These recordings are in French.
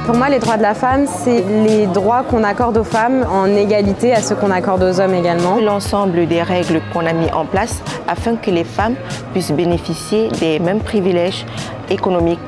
Pour moi, les droits de la femme, c'est les droits qu'on accorde aux femmes en égalité à ceux qu'on accorde aux hommes également. L'ensemble des règles qu'on a mis en place afin que les femmes puissent bénéficier des mêmes privilèges économiques,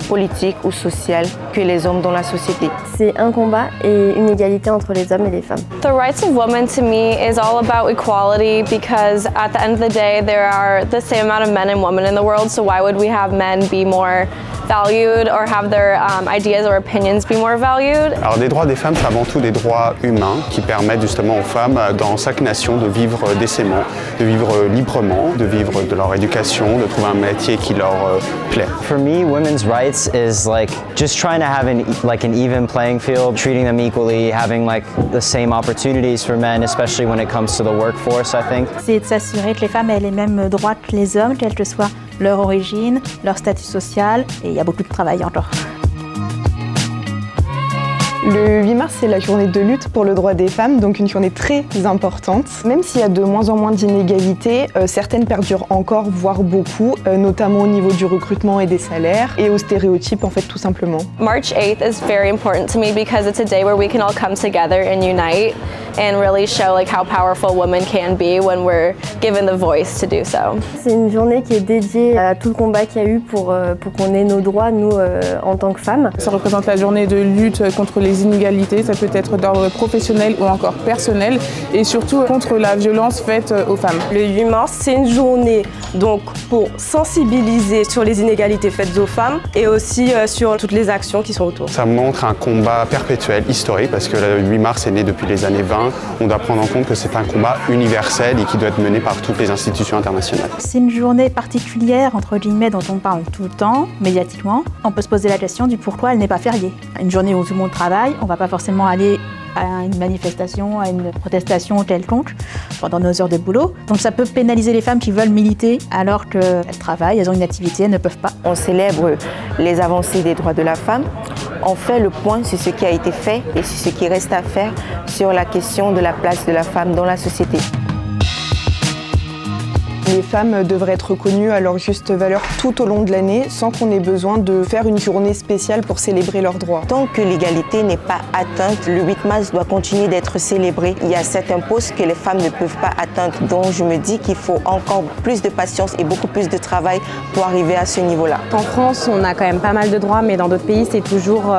politiques ou sociaux que les hommes dans la société. C'est un combat et une égalité entre les hommes et les femmes. The rights of women to me is all about equality because at the end of the day there are the same amount of men and women in the world, so why would we have men be more valued or have their ideas or opinions be more valued? Alors les droits des femmes, c'est avant tout des droits humains qui permettent justement aux femmes dans chaque nation de vivre décemment, de vivre librement, de vivre de leur éducation, de trouver un métier qui leur plaît. For me, women's rights is like just trying to have an even playing field, treating them equally, having like the same opportunities for men, especially when it comes to the workforce, I think. C'est de s'assurer que les femmes aient les mêmes droits que les hommes, quelle que soit leur origine, leur statut social, et il y a beaucoup de travail encore. Le 8 mars, c'est la journée de lutte pour le droit des femmes, donc une journée très importante. Même s'il y a de moins en moins d'inégalités, certaines perdurent encore, voire beaucoup, notamment au niveau du recrutement et des salaires, et aux stéréotypes en fait tout simplement. March 8th is very important to me because it's a day where we can all come together and unite and really show like how powerful women can be when we're given the voice to do so. C'est une journée qui est dédiée à tout le combat qu'il y a eu pour qu'on ait nos droits, nous, en tant que femmes. Ça représente la journée de lutte contre les inégalités, ça peut être d'ordre professionnel ou encore personnel, et surtout contre la violence faite aux femmes. Le 8 mars, c'est une journée donc pour sensibiliser sur les inégalités faites aux femmes et aussi sur toutes les actions qui sont autour. Ça montre un combat perpétuel, historique, parce que le 8 mars est né depuis les années 20. On doit prendre en compte que c'est un combat universel et qui doit être mené par toutes les institutions internationales. C'est une journée particulière, entre guillemets, dont on parle tout le temps, médiatiquement. On peut se poser la question du pourquoi elle n'est pas fériée. Une journée où tout le monde travaille, on ne va pas forcément aller à une manifestation, à une protestation quelconque pendant nos heures de boulot. Donc ça peut pénaliser les femmes qui veulent militer alors qu'elles travaillent, elles ont une activité, elles ne peuvent pas. On célèbre les avancées des droits de la femme. On fait le point sur ce qui a été fait et sur ce qui reste à faire sur la question de la place de la femme dans la société. Les femmes devraient être reconnues à leur juste valeur tout au long de l'année sans qu'on ait besoin de faire une journée spéciale pour célébrer leurs droits. Tant que l'égalité n'est pas atteinte, le 8 mars doit continuer d'être célébré. Il y a certains postes que les femmes ne peuvent pas atteindre, donc je me dis qu'il faut encore plus de patience et beaucoup plus de travail pour arriver à ce niveau-là. En France, on a quand même pas mal de droits, mais dans d'autres pays, c'est toujours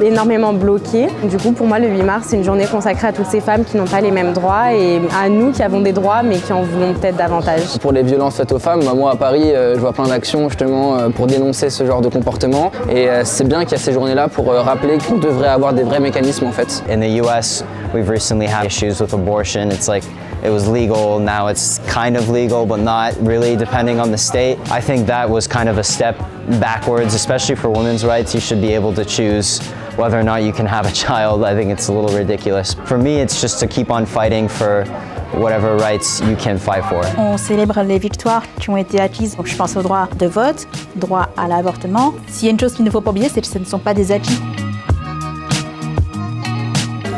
énormément bloqué. Du coup, pour moi, le 8 mars, c'est une journée consacrée à toutes ces femmes qui n'ont pas les mêmes droits et à nous qui avons des droits, mais qui en voulons peut-être davantage. Pour les violences faites aux femmes, moi à Paris, je vois plein d'actions justement pour dénoncer ce genre de comportement. Et c'est bien qu'il y a ces journées-là pour rappeler qu'on devrait avoir des vrais mécanismes en fait. In the US, we've recently had issues with abortion. It's like it was legal, now it's kind of legal, but not really depending on the state. I think that was kind of a step backwards, especially for women's rights. You should be able to choose whether or not you can have a child. I think it's a little ridiculous. For me, it's just to keep on fighting for whatever rights you can fight for. On célèbre les victoires qui ont été acquises. Donc je pense au droit de vote, droit à l'avortement. S'il y a une chose qu'il ne faut pas oublier, c'est que ce ne sont pas des acquis.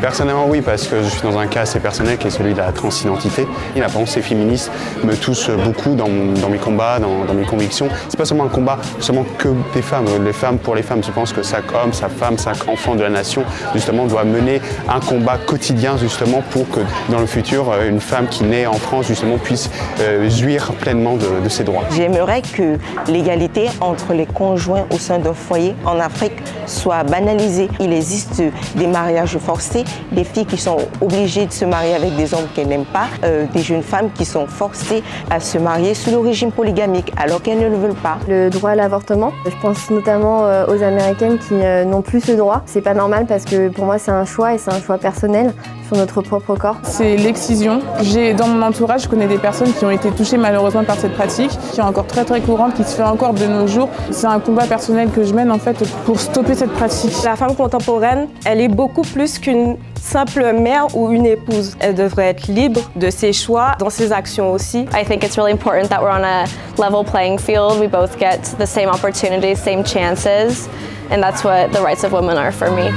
Personnellement, oui, parce que je suis dans un cas assez personnel qui est celui de la transidentité. Et la pensée féministe me touche beaucoup dans mes combats, dans mes convictions. C'est pas seulement un combat seulement que des femmes. Les femmes pour les femmes, je pense que chaque homme, sa femme, chaque enfant de la nation, justement, doit mener un combat quotidien, justement, pour que dans le futur, une femme qui naît en France, justement, puisse jouir pleinement de ses droits. J'aimerais que l'égalité entre les conjoints au sein d'un foyer en Afrique soit banalisée. Il existe des mariages forcés, des filles qui sont obligées de se marier avec des hommes qu'elles n'aiment pas, des jeunes femmes qui sont forcées à se marier sous le régime polygamique alors qu'elles ne le veulent pas. Le droit à l'avortement, je pense notamment aux Américaines qui n'ont plus ce droit. C'est pas normal parce que pour moi c'est un choix et c'est un choix personnel sur notre propre corps. C'est l'excision. Dans mon entourage, je connais des personnes qui ont été touchées malheureusement par cette pratique, qui est encore très courante, qui se fait encore de nos jours. C'est un combat personnel que je mène en fait pour stopper cette pratique. La femme contemporaine, elle est beaucoup plus qu'une simple mère ou une épouse. Elle devrait être libre de ses choix, dans ses actions aussi. I think it's really important that we're on a level playing field. We both get the same opportunities, same chances, and that's what the rights of women are for me.